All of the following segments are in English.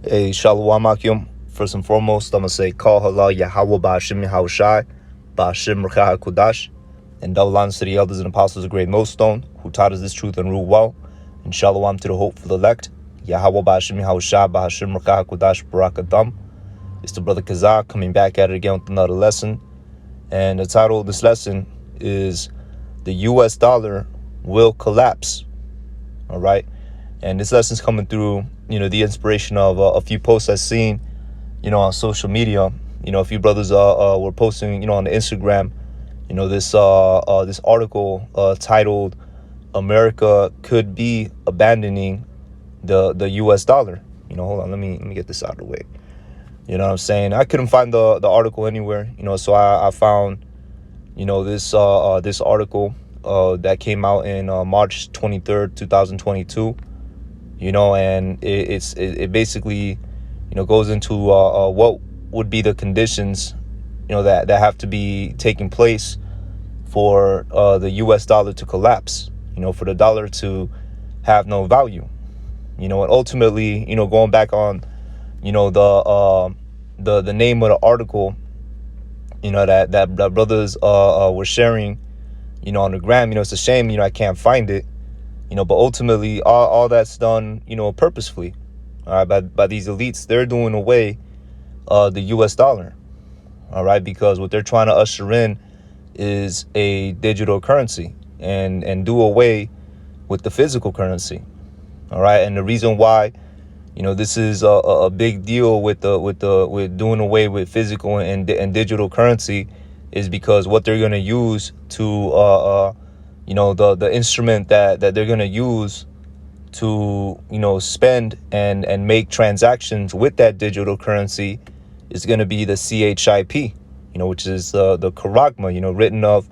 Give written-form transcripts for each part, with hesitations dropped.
Hey, Shalom Akim. First and foremost, I'm going to say, Call Halal Yahweh Ba'ashim Yahushai, Ba'ashim Rekha HaKudash, and double honors to the elders and apostles of Great Millstone, who taught us this truth and rule well, and Shalom to the hopeful elect, Yahweh Ba'ashim Yahushai, Ba'ashim Rekha HaKudash, Barak Adam. It's the brother Kazak coming back at it again with another lesson, and the title of this lesson is The U.S. Dollar Will Collapse, all right? And this lesson's coming through, the inspiration of a few posts I've seen, on social media. A few brothers were posting, on the Instagram, this article titled "America Could Be Abandoning the U.S. Dollar." Hold on, let me get this out of the way. You know what I'm saying? I couldn't find the article anywhere, so I found, this article that came out in March 23rd, 2022. And it basically, goes into what would be the conditions, that have to be taking place for the U.S. dollar to collapse, for the dollar to have no value, and ultimately, going back on, the name of the article, that brothers were sharing, on the gram. It's a shame, I can't find it. But ultimately, all that's done, purposefully, all right, by these elites. They're doing away the U.S. dollar, all right, because what they're trying to usher in is a digital currency and do away with the physical currency, all right. And the reason why, this is a big deal with doing away with physical and digital currency is because what they're going to use to the instrument that they're going to use to, spend and make transactions with that digital currency is going to be the CHIP, which is the charagma, written of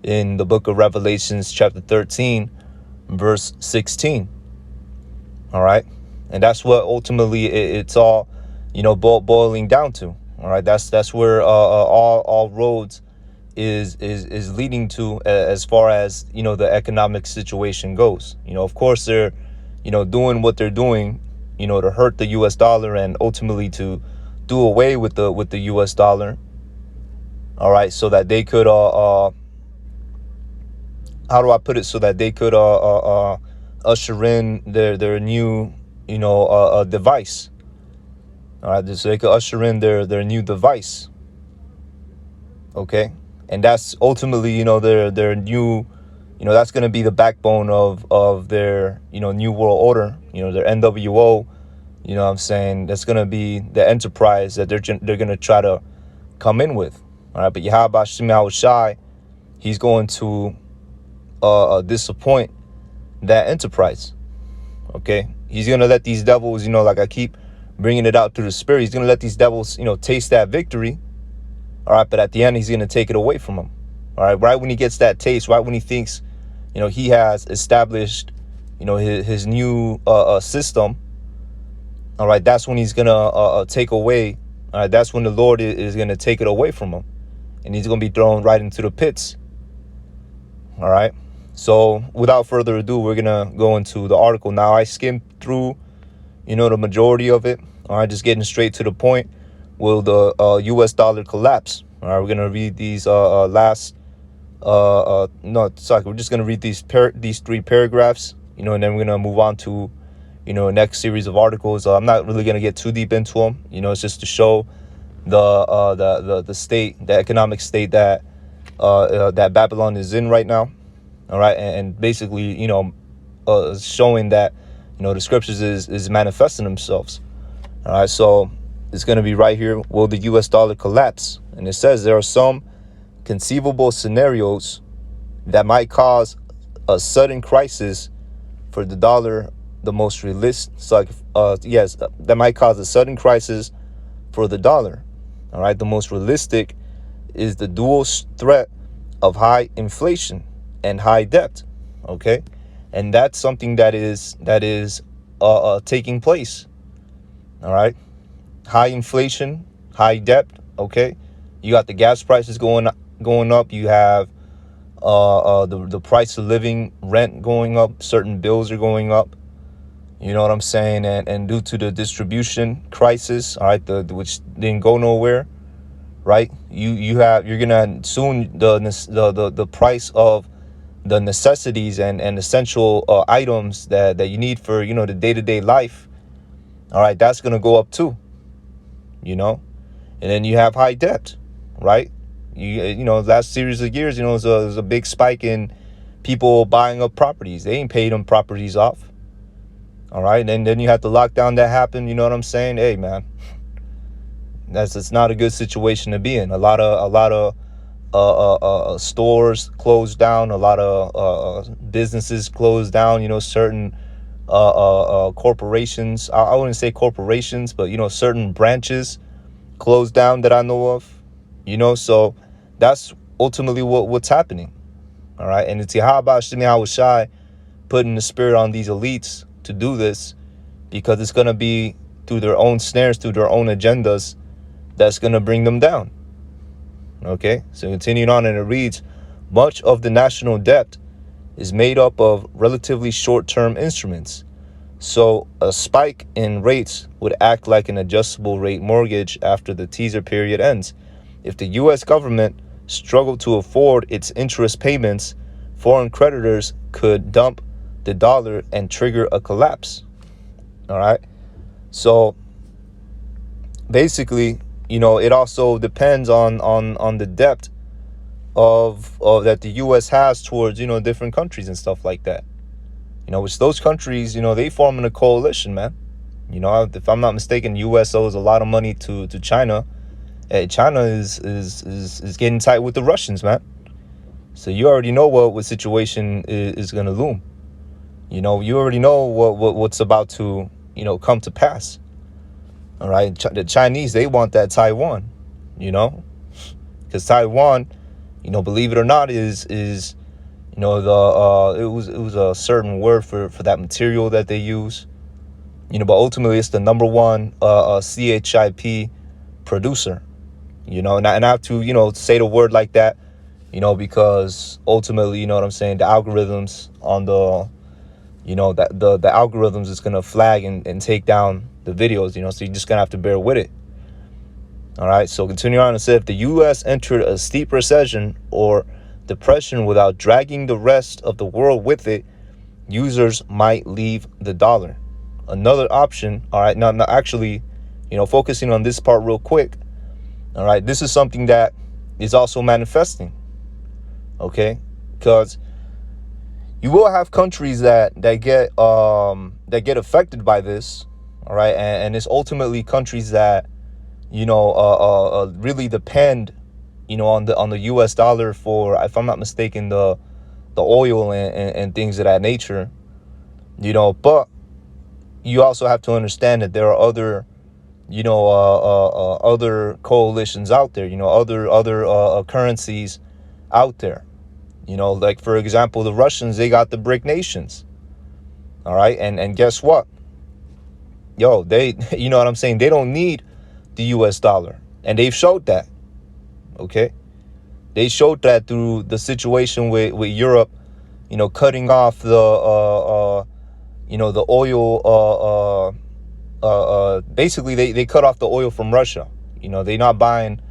in the book of Revelations, chapter 13, verse 16. All right. And that's what ultimately it's all, boiling down to. All right. That's where all roads is leading to, as far as the economic situation goes. Of course they're doing what they're doing to hurt the US dollar and ultimately to do away with the US dollar, all right, so that they could how do I put it, so that they could usher in their new device, all right, so they could usher in their new device, okay. And that's ultimately, their new, that's going to be the backbone of their, new world order, their NWO, what I'm saying? That's going to be the enterprise that they're going to try to come in with. All right. But Yahweh Shimei Shai, he's going to disappoint that enterprise. Okay. He's going to let these devils, like I keep bringing it out through the spirit. He's going to let these devils, taste that victory. All right, but at the end, he's going to take it away from him. All right, right when he gets that taste, right when he thinks, he has established, his new system. All right, that's when he's going to take away. All right, that's when the Lord is going to take it away from him. And he's going to be thrown right into the pits. All right, so without further ado, we're going to go into the article. Now, I skimmed through, the majority of it. All right, just getting straight to the point. Will the U.S. dollar collapse? All right, we're gonna read these we're just gonna read these three paragraphs, and then we're gonna move on to, next series of articles. I'm not really gonna get too deep into them. It's just to show the state, the economic state that that Babylon is in right now. All right, and basically, showing that, the scriptures is manifesting themselves. All right, so it's going to be right here. Will the U.S. dollar collapse? And it says there are some conceivable scenarios that might cause a sudden crisis for the dollar. The most realistic, that might cause a sudden crisis for the dollar. All right, the most realistic is the dual threat of high inflation and high debt. Okay, and that's something that is taking place. All right. High inflation, high debt. Okay, you got the gas prices going up. You have the price of living, rent going up. Certain bills are going up. You know what I'm saying? And due to the distribution crisis, all right, which didn't go nowhere, right? You're gonna soon the price of the necessities and essential items that you need for, the day-to-day life, all right, that's gonna go up too, you know. And then you have high debt, right? Last series of years, there's a big spike in people buying up properties. They ain't paid them properties off. All right. And then you have the lockdown that happened. You know what I'm saying? Hey, man, it's not a good situation to be in. A lot of stores closed down. A lot of businesses closed down. Certain corporations. I wouldn't say corporations, but certain branches closed down that I know of. So that's ultimately what's happening. All right. And it's Yahweh Shemi Hawashai putting the spirit on these elites to do this, because it's going to be through their own snares, through their own agendas, that's going to bring them down. Okay. So continuing on, and it reads, much of the national debt is made up of relatively short-term instruments. So a spike in rates would act like an adjustable rate mortgage after the teaser period ends. If the U.S. government struggled to afford its interest payments, foreign creditors could dump the dollar and trigger a collapse. All right. So basically, it also depends on the depth of that the U.S. has towards, different countries and stuff like that. Which those countries, they form in a coalition, man. If I'm not mistaken, the U.S. owes a lot of money to China. China is getting tight with the Russians, man. So you already know what situation is going to loom. You already know what's about to, come to pass. All right. The Chinese, they want that Taiwan, because Taiwan, believe it or not, is it was a certain word for that material that they use, but ultimately it's the number one CHIP producer, and I have to, say the word like that, because ultimately, you know what I'm saying, the algorithms on the, that the algorithms is going to flag and take down the videos, so you're just going to have to bear with it. All right. So continue on and say, if the U.S. entered a steep recession or depression without dragging the rest of the world with it, users might leave the dollar. Another option, all right, now actually, focusing on this part real quick, all right, this is something that is also manifesting, okay, because you will have countries that get affected by this, all right, and it's ultimately countries that, really depend, on the U.S. dollar for, if I'm not mistaken, the oil and things of that nature, but you also have to understand that there are other, other coalitions out there, other currencies out there, like, for example, the Russians, they got the BRIC nations. All right. And guess what? Yo, they, you know what I'm saying? They don't need the U.S. dollar. And they've showed that. Okay. They showed that through the situation with Europe, cutting off the, the oil. Basically, they cut off the oil from Russia. They're not buying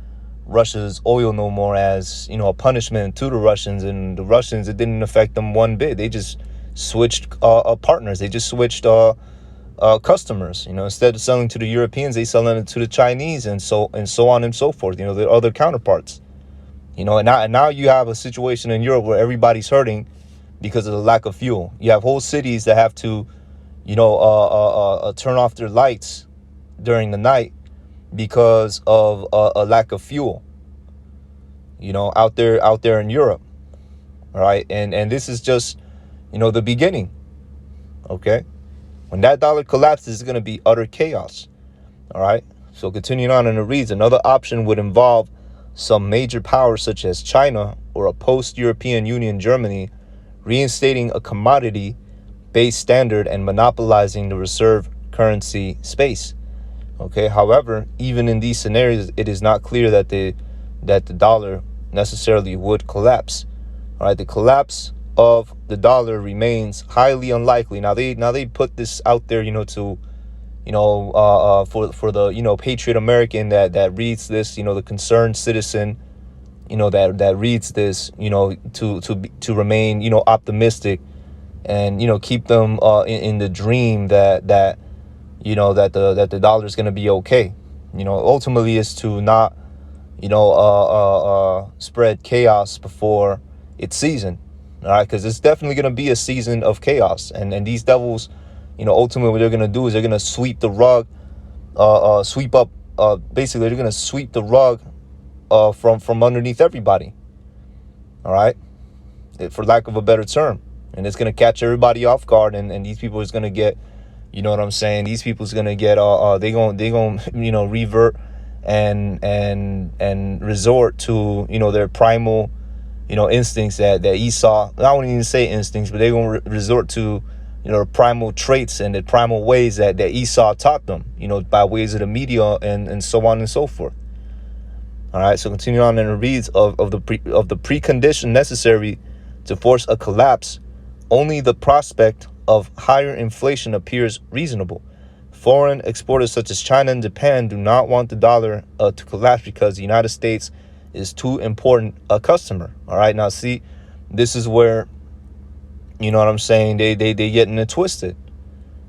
Russia's oil no more as, a punishment to the Russians. And the Russians, it didn't affect them one bit. They just switched partners. They just switched customers. Instead of selling to the Europeans, they selling it to the Chinese and so on and so forth. The other counterparts. And now you have a situation in Europe where everybody's hurting because of the lack of fuel. You have whole cities that have to, turn off their lights during the night because of a lack of fuel, out there in Europe. All right. And this is just, the beginning. Okay. When that dollar collapses, it's going to be utter chaos. All right. So continuing on, and it reads, another option would involve some major powers such as China or a post-European Union Germany reinstating a commodity-based standard and monopolizing the reserve currency space. Okay. However, even in these scenarios, it is not clear that the dollar necessarily would collapse. All right. The collapse of the dollar remains highly unlikely. Now they put this out there, to for the patriot American that reads this, the concerned citizen, that reads this, to remain optimistic, and keep them in the dream that the dollar is going to be okay. Ultimately is to not spread chaos before its season. All right, because it's definitely going to be a season of chaos, and these devils, ultimately what they're going to do is they're going to sweep the rug, sweep up, basically they're going to sweep the rug from underneath everybody. All right, for lack of a better term, and it's going to catch everybody off guard, and these people is going to get, you know what I'm saying? These people's going to get, they revert and resort to their primal instincts that Esau, I wouldn't even say instincts, but they're going to resort to the primal traits and the primal ways that Esau taught them, by ways of the media and so on and so forth. All right, so continue on, and it reads of the precondition necessary to force a collapse. Only the prospect of higher inflation appears reasonable. Foreign exporters such as China and Japan do not want the dollar to collapse because the United States is too important a customer. All right, now see, this is where, you know what I'm saying, they getting it twisted.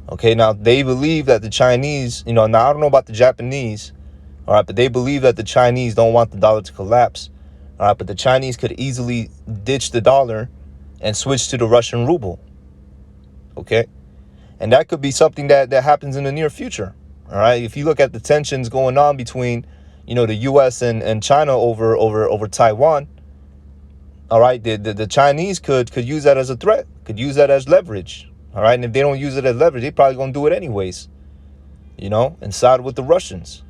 Okay, now they believe that the Chinese, now I don't know about the Japanese, all right, but they believe that the Chinese don't want the dollar to collapse. All right, but the Chinese could easily ditch the dollar and switch to the Russian ruble. Okay, and that could be something that happens in the near future. All right, if you look at the tensions going on between, the U.S. and China over Taiwan. All right, the Chinese could use that as a threat, could use that as leverage. All right, and if they don't use it as leverage, they probably gonna do it anyways. And side with the Russians.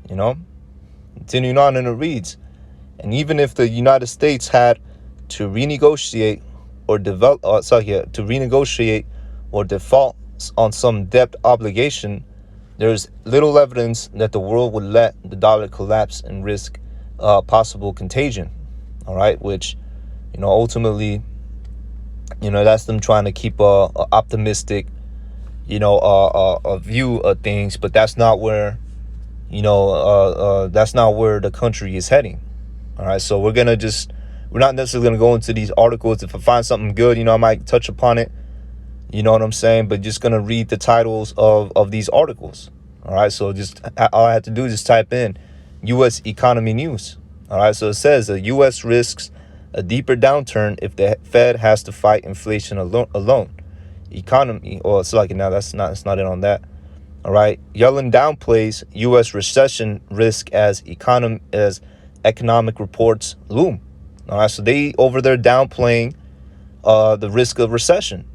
Continuing on, and it reads, and even if the United States had to renegotiate or default on some debt obligation, there is little evidence that the world would let the dollar collapse and risk possible contagion. All right, which ultimately, that's them trying to keep a optimistic, a view of things, but that's not where, that's not where the country is heading. All right, so we're not necessarily gonna go into these articles. If I find something good, I might touch upon it. You know what I'm saying? But just gonna read the titles of these articles. All right, so all I have to do is just type in U.S. economy news. All right, so it says the U.S. risks a deeper downturn if the Fed has to fight inflation alone. Economy, or it's like, now that's not it on that. All right, Yellen downplays U.S. recession risk as economic reports loom. All right, so they over there downplaying the risk of recession.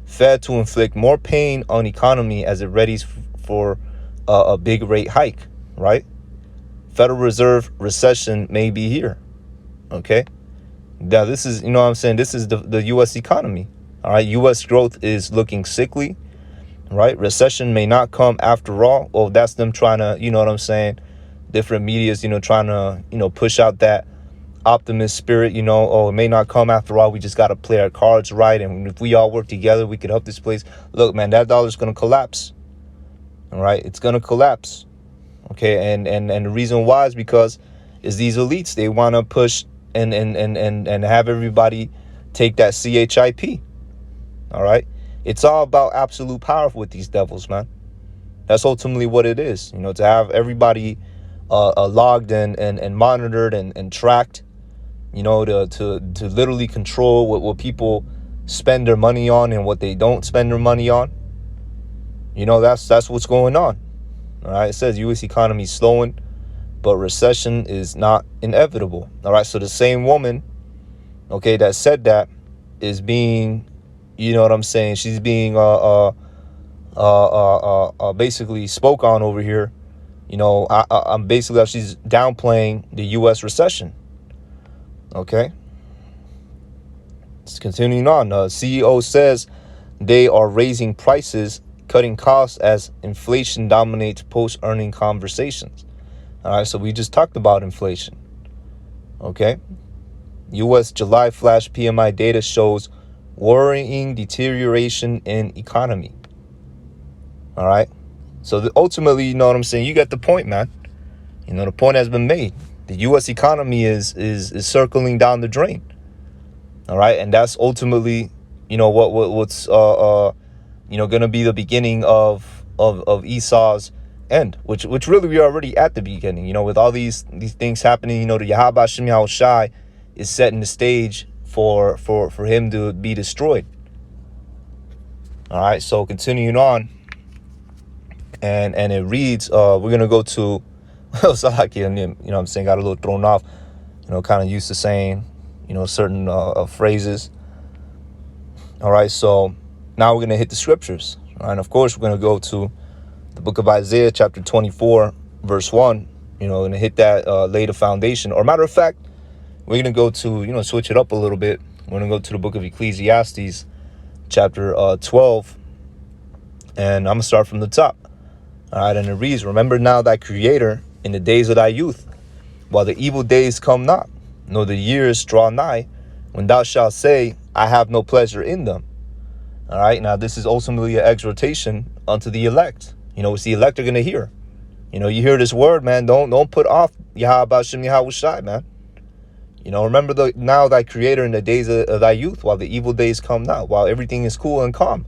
Fed to inflict more pain on economy as it readies for a big rate hike. Right, Federal Reserve recession may be here. Okay, now this is, what I'm saying, this is the U.S. economy. All right, U.S. growth is looking sickly. Right, recession may not come after all. Well, that's them trying to, what I'm saying, different medias, trying to, push out that optimist spirit, it may not come after all. We just got to play our cards right. And if we all work together, we could help this place. Look, man, that dollar's going to collapse. All right, it's going to collapse. Okay, and the reason why is because is these elites, they want to push and have everybody take that CHIP. All right. It's all about absolute power with these devils, man. That's ultimately what it is, to have everybody logged and monitored and tracked, to literally control what people spend their money on and what they don't spend their money on. That's what's going on. All right, it says U.S. economy is slowing, but recession is not inevitable. All right, so the same woman, okay, that said that is being, you know what I'm saying, she's being basically spoke on over here. I'm basically, she's downplaying the U.S. recession. Okay, it's continuing on. CEO says they are raising prices, cutting costs as inflation dominates post-earning conversations. All right, so we just talked about inflation. Okay, U.S. July flash PMI data shows worrying deterioration in economy. All right. So ultimately, you know what I'm saying? You get the point, man. You know, the point has been made. The U.S. economy is circling down the drain. All right. And that's ultimately, you know, what's you know, going to be the beginning of Esau's end, which really we are already at the beginning, you know, with all these things happening. You know, the Yahweh Shem Yahushai is setting the stage for him to be destroyed. All right, so continuing on, and it reads, we're gonna go to Salaki, you know what I'm saying, got a little thrown off, you know, kind of used to saying, you know, certain phrases. All right, so now we're gonna hit the scriptures. All right, and of course we're gonna go to the book of Isaiah, chapter 24, verse 1. You know, gonna hit that, lay the foundation. Or matter of fact, we're gonna go to, you know, switch it up a little bit. We're gonna go to the book of Ecclesiastes, chapter 12, and I'm gonna start from the top. All right, and it reads, "Remember now thy Creator in the days of thy youth, while the evil days come not, nor the years draw nigh, when thou shalt say, I have no pleasure in them." All right, now this is ultimately an exhortation unto the elect. You know, it's the elect are gonna hear. You know, you hear this word, man. Don't put off Yahweh Shem Yahushai, man. You know, remember now thy Creator in the days of thy youth, while the evil days come not, while everything is cool and calm.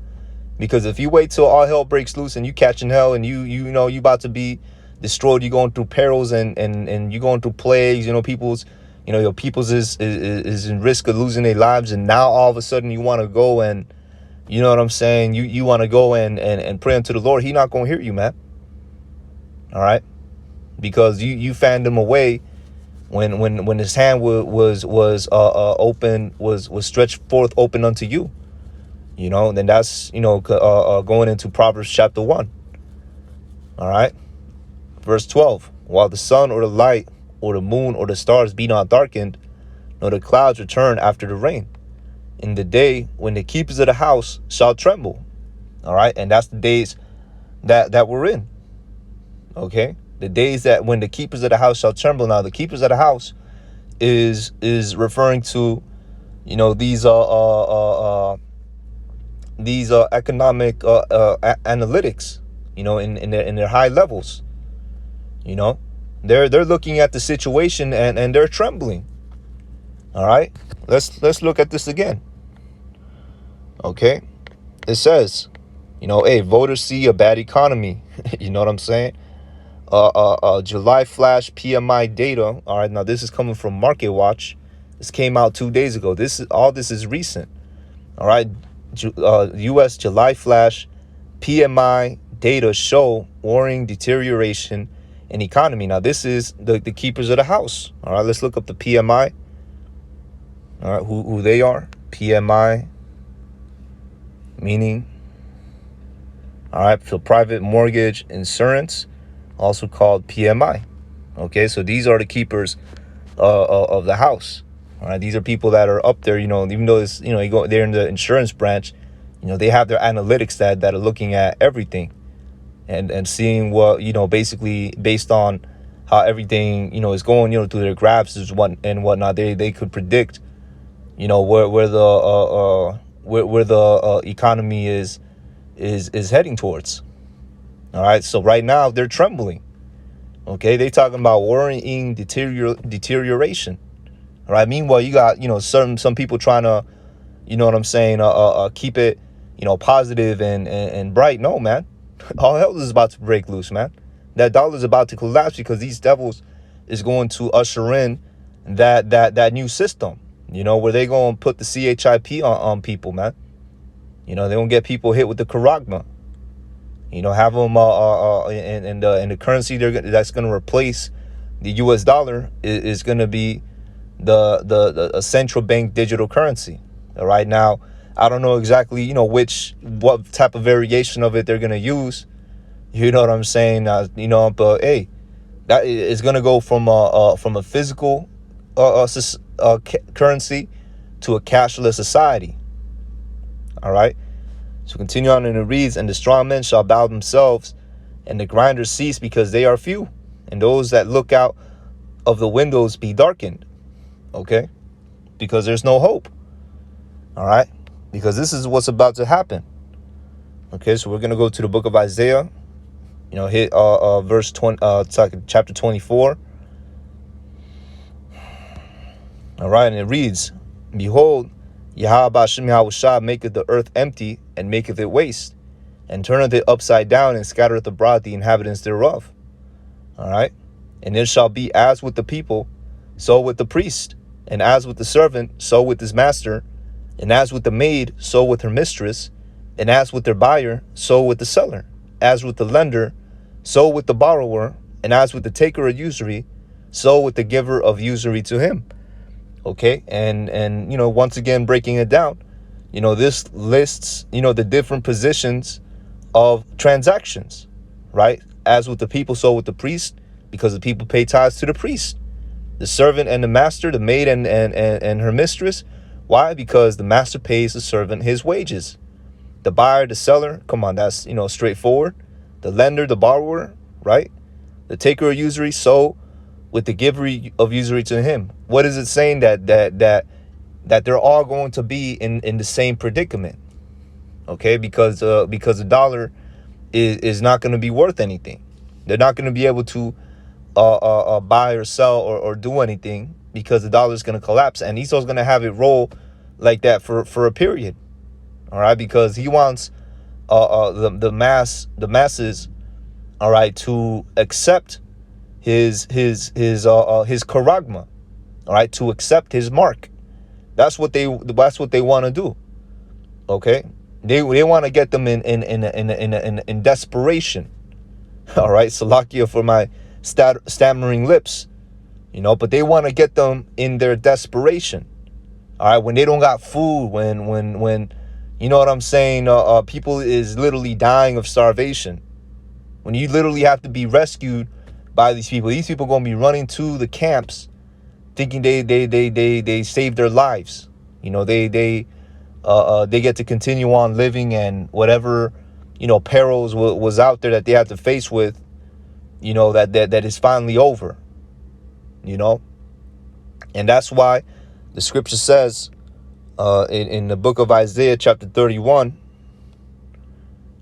Because if you wait till all hell breaks loose and you catching hell and you know you about to be destroyed, you going through perils and you going through plagues, you know, your people's is in risk of losing their lives, and now all of a sudden you want to go and, you know what I'm saying, you want to go and pray unto the Lord, he not going to hear you, man. All right, because you fanned him away when his hand was open, was stretched forth open unto you. You know, then that's, you know, going into Proverbs chapter 1. All right, verse 12. "While the sun or the light or the moon or the stars be not darkened, nor the clouds return after the rain, in the day when the keepers of the house shall tremble." All right, and that's the days that we're in. Okay, the days that when the keepers of the house shall tremble. Now, the keepers of the house is referring to, you know, these economic analytics, you know, in their high levels. You know, they're looking at the situation and they're trembling. All right, let's look at this again. Okay, it says, you know, hey, voters see a bad economy. You know what I'm saying? July flash PMI data. All right, now this is coming from Market Watch. This came out 2 days ago. This is recent. All right, U.S. July flash PMI data show worrying deterioration in economy. Now this is the keepers of the house. All right, let's look up the PMI. All right, who they are. PMI meaning, all right, for private mortgage insurance, also called PMI. Okay, so these are the keepers of the house. All right, these are people that are up there, you know, even though it's, you know, they're in the insurance branch, you know, they have their analytics that are looking at everything and seeing what, you know, basically based on how everything, you know, is going, you know, through their graphs and whatnot, they could predict, you know, where the economy is heading towards. All right, so right now they're trembling. Okay, they talking about worrying deterioration. All right, meanwhile you got, you know, some people trying to, you know what I'm saying, keep it, you know, positive and bright. No, man, all hell is about to break loose, man. That dollar is about to collapse because these devils is going to usher in that new system, you know, where they going to put the CHIP on people, man. You know, they gonna get people hit with the charagma. You know, have them and the currency that's gonna replace the U.S. dollar is gonna be the central bank digital currency. All right, now I don't know exactly, you know, what type of variation of it they're gonna use. You know what I'm saying? You know, but hey, that is gonna go from a physical currency to a cashless society. All right. So continue on, and it reads, "And the strong men shall bow themselves, and the grinders cease, because they are few, and those that look out of the windows be darkened." Okay. because there's no hope. All right, because this is what's about to happen. Okay, so we're gonna go to the book of Isaiah. Hit verse 20, chapter 24. All right, and it reads, "Behold, Yahweh Ba'ashem Yahushua maketh the earth empty, and maketh it waste, and turneth it upside down, and scattereth abroad the inhabitants thereof." All right, and it shall be as with the people, so with the priest, and as with the servant, so with his master, and as with the maid, so with her mistress, and as with their buyer, so with the seller, as with the lender, so with the borrower, and as with the taker of usury, so with the giver of usury to him. Okay, and once again, breaking it down, this lists, the different positions of transactions, right? As with the people, so with the priest, because the people pay tithes to the priest. The servant and the master, the maid and her mistress. Why? Because the master pays the servant his wages. The buyer, the seller, come on, that's, straightforward. The lender, the borrower, right? The taker of usury, so with the giver of usury to him. What is it saying? That they're all going to be in the same predicament. Okay, because the dollar is not going to be worth anything. They're not going to be able to buy or sell or do anything, because the dollar is going to collapse, and Esau's going to have it roll like that for a period. All right, because he wants the masses, all right, to accept his charagma, all right, to accept his mark. That's what they want to do. Okay, they want to get them in desperation. All right, Salakia for my stammering lips, but they want to get them in their desperation. All right, when they don't got food, when you know what I'm saying, people is literally dying of starvation. When you literally have to be rescued by these people gonna be running to the camps, thinking they saved their lives. They get to continue on living, and whatever perils was out there that they had to face with, that is finally over. And that's why the scripture says in the book of Isaiah chapter 31,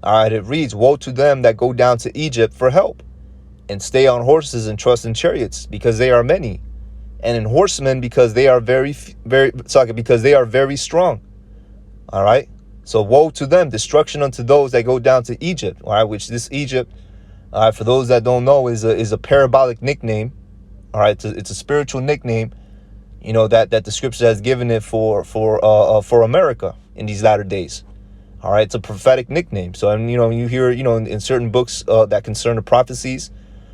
all right, it reads, "Woe to them that go down to Egypt for help, and stay on horses and trust in chariots, because they are many, and in horsemen, because they are because they are very strong." All right, so woe to them, destruction unto those that go down to Egypt. All right, which this Egypt, for those that don't know, is a parabolic nickname. All right, it's a spiritual nickname, that the scripture has given it for America in these latter days. All right, it's a prophetic nickname. So, you hear, in certain books that concern the prophecies,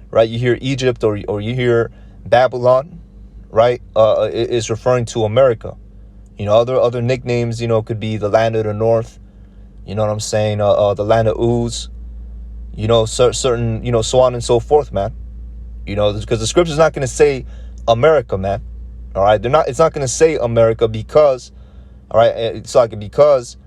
right? You hear Egypt or you hear Babylon, right? Is referring to America. Other nicknames, could be the land of the north. You know what I'm saying? The land of Uz. Certain, so on and so forth, man. Because the scripture's not going to say America, man. All right, it's not going to say America because, all right, it's like because,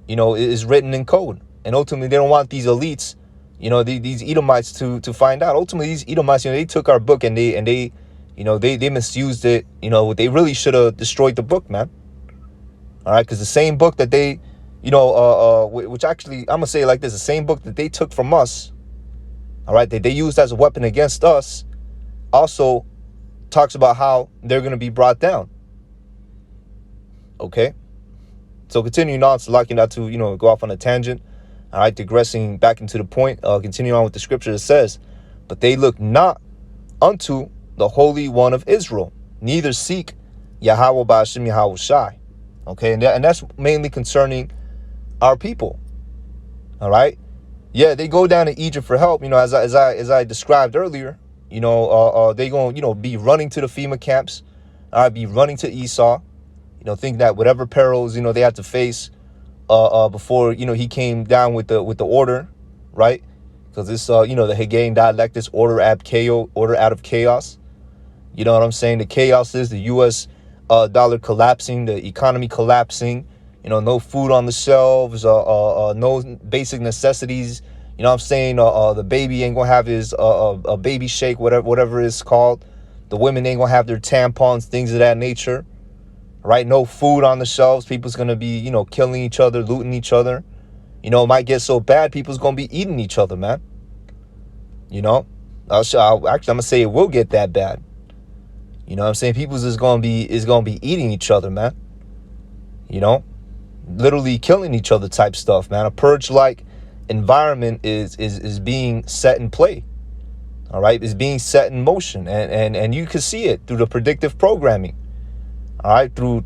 it is written in code, and ultimately they don't want these elites, these Edomites to find out. Ultimately, these Edomites, they took our book and they misused it. They really should have destroyed the book, man. All right, because the same book that they, which actually, I'm gonna say it like this: the same book that they took from us, all right, that they used as a weapon against us, also talks about how they're going to be brought down. Okay, so continuing on, so like not to go off on a tangent. All right, digressing back into the point. Continuing on with the scripture, it says, "But they look not unto the Holy One of Israel, neither seek Yahweh Ba'ashem Yahushai." Okay, and that's mainly concerning our people. All right, yeah, they go down to Egypt for help. As I described earlier. They gonna be running to the FEMA camps. Be running to Esau. Think that whatever perils they had to face before he came down with the order, right? Because this the Haggaean dialect, this order out of chaos. You know what I'm saying? The chaos is the U.S. Dollar collapsing, the economy collapsing. No food on the shelves, no basic necessities. You know what I'm saying? The baby ain't gonna have his a baby shake, whatever it's called. The women ain't gonna have their tampons, things of that nature. right? No food on the shelves. People's going to be, killing each other, looting each other. It might get so bad, people's going to be eating each other, man. Actually, I'm going to say it will get that bad. You know what I'm saying? People's is going to be eating each other, man. Literally killing each other type stuff, man. A purge-like environment is being set in play. All right, is being set in motion, and you can see it through the predictive programming. All right, through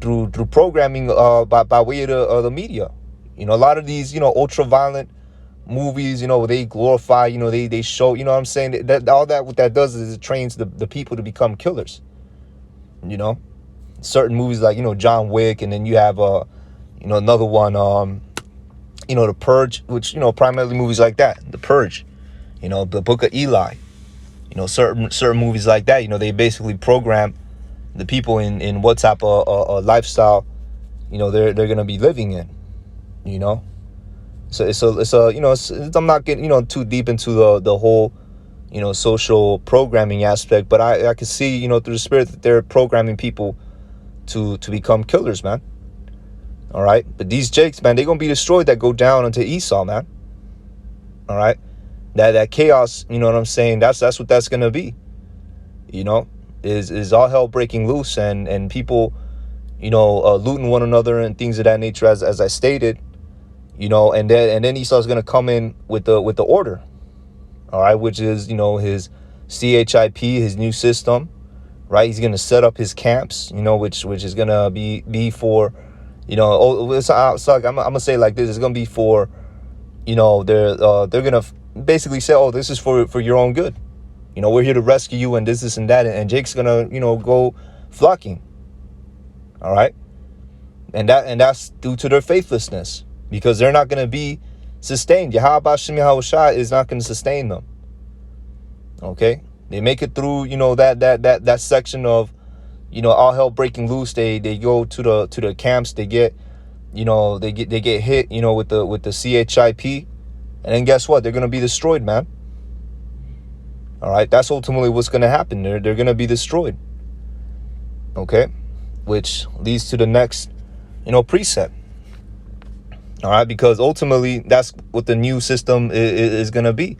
programming by way of the media. A lot of these ultra violent movies, they glorify, they show, what I'm saying, that all that what that does is it trains the people to become killers. Certain movies like John Wick, and then you have another one, The Purge, which primarily movies like that, The Purge, The Book of Eli, certain movies like that, they basically program the people in what type of lifestyle they're gonna be living in. So I'm not getting too deep into the whole social programming aspect, but I can see through the spirit that they're programming people to become killers, man. All right, but these jakes, man, they're gonna be destroyed that go down onto Esau, man. All right, that chaos, what I'm saying, that's what that's gonna be. Is all hell breaking loose, and people looting one another and things of that nature, as I stated. And then Esau's gonna come in with the order, all right, which is his CHIP, his new system, right? He's gonna set up his camps, which is gonna be for, it's like I'm gonna say it like this: it's gonna be for, they're gonna basically say, oh, this is for your own good. We're here to rescue you, and this and that, and Jake's gonna go flocking, all right, and that's due to their faithlessness. Because they're not going to be sustained. Yahweh Hashem Yahushua is not going to sustain them. Okay? They make it through, that section of, all hell breaking loose. They go to the camps. They get, they get hit, with the CHIP. And then guess what? They're going to be destroyed, man. All right? That's ultimately what's going to happen. They're going to be destroyed. Okay? Which leads to the next, precept. All right, because ultimately that's what the new system is gonna be.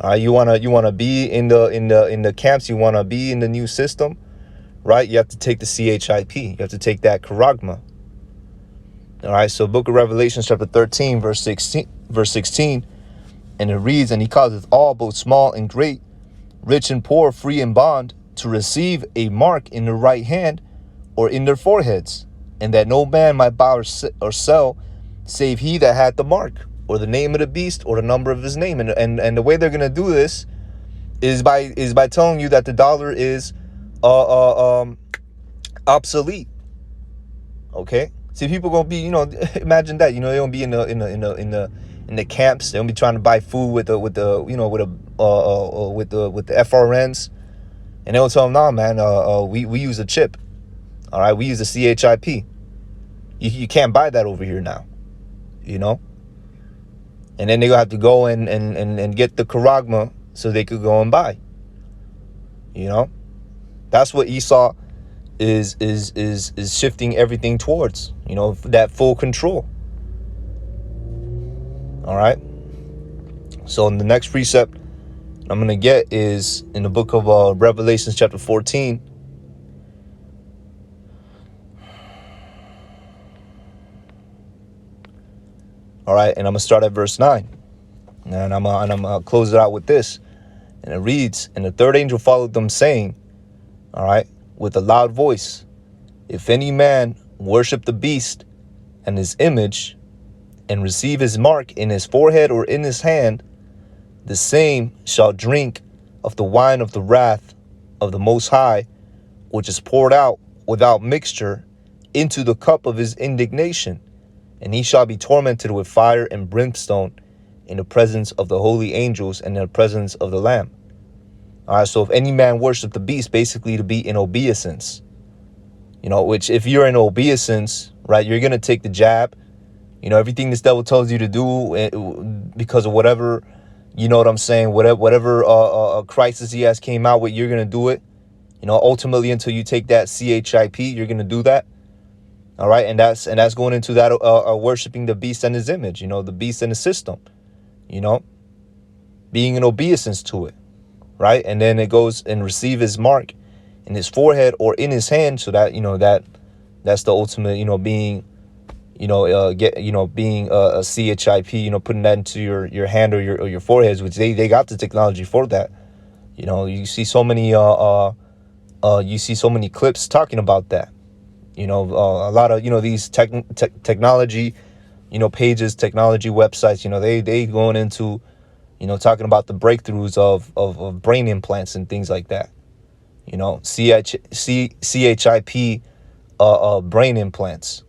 All right, you wanna be in the camps. You wanna be in the new system, right? You have to take the CHIP. You have to take that charagma. All right. So, Book of Revelation, chapter 13, verse 16, and it reads, "And he causeth all, both small and great, rich and poor, free and bond, to receive a mark in their right hand or in their foreheads, and that no man might buy or sell, save he that had the mark, or the name of the beast, or the number of his name." And the way they're gonna do this is by telling you that the dollar is obsolete. Okay, see, people gonna be imagine that they're gonna be in the camps. They're gonna be trying to buy food with the FRNs, and they'll tell them, "Nah, man, we use a chip. All right, we use a CHIP. You can't buy that over here now." And then they're gonna have to go and get the charagma so they could go and buy. That's what Esau is shifting everything towards, that full control. All right. So in the next precept I'm gonna get is in the book of Revelation, chapter 14. All right, and I'm gonna start at verse 9, and I'm gonna close it out with this, and it reads, "And the third angel followed them, saying, all right, with a loud voice, if any man worship the beast and his image, and receive his mark in his forehead or in his hand, the same shall drink of the wine of the wrath of the Most High, which is poured out without mixture into the cup of his indignation. And he shall be tormented with fire and brimstone in the presence of the holy angels and in the presence of the Lamb." All right, so if any man worship the beast, basically to be in obeisance, which if you're in obeisance, right, you're going to take the jab, everything this devil tells you to do because of whatever, what I'm saying, whatever crisis he has came out with, you're going to do it, ultimately until you take that CHIP, you're going to do that. All right, and that's going into that worshiping the beast and his image, the beast and the system, you know, being in obeisance to it, right? And then it goes and receive his mark in his forehead or in his hand, so that that's the ultimate, being, being a CHIP, putting that into your hand or your foreheads, which they got the technology for that. You see so many clips talking about that. A lot of these technology, pages, technology websites. They going into, talking about the breakthroughs of brain implants and things like that. CHIP brain implants.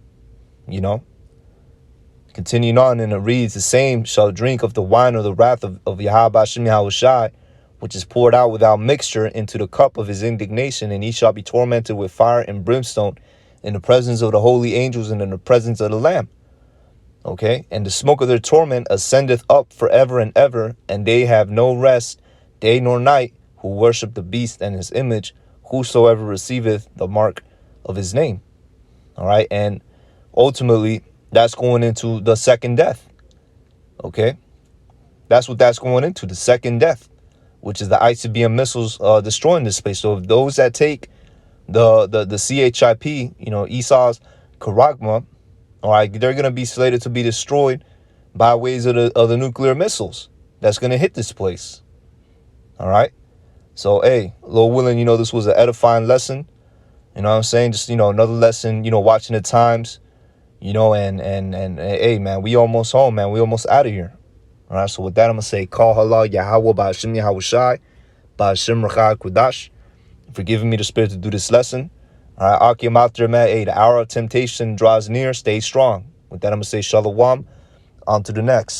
Continuing on, and it reads, the same shall drink of the wine of the wrath of Yahweh Hashem Yahushai, which is poured out without mixture into the cup of his indignation, and he shall be tormented with fire and brimstone in the presence of the holy angels and in the presence of the Lamb. Okay, and the smoke of their torment ascendeth up forever and ever, and they have no rest day nor night who worship the beast and his image, whosoever receiveth the mark of his name. All right, and ultimately that's going into the second death. Okay, that's what that's going into, the second death, which is the ICBM missiles destroying this space. So if those that take the CHIP, Esau's Charagma, all right, they're going to be slated to be destroyed by ways of the nuclear missiles that's going to hit this place. All right. So, hey, Lord willing, this was an edifying lesson. You know what I'm saying? Just, another lesson, watching the times, and hey, man, we almost home, man. We almost out of here. All right. So with that, I'm going to say, call halal Yahweh Ba'ashem Yahushai Ba'ashem Rachai Kudash for giving me the spirit to do this lesson. All right, Akim out there, man. Hey, the hour of temptation draws near. Stay strong. With that, I'm going to say shalom. On to the next.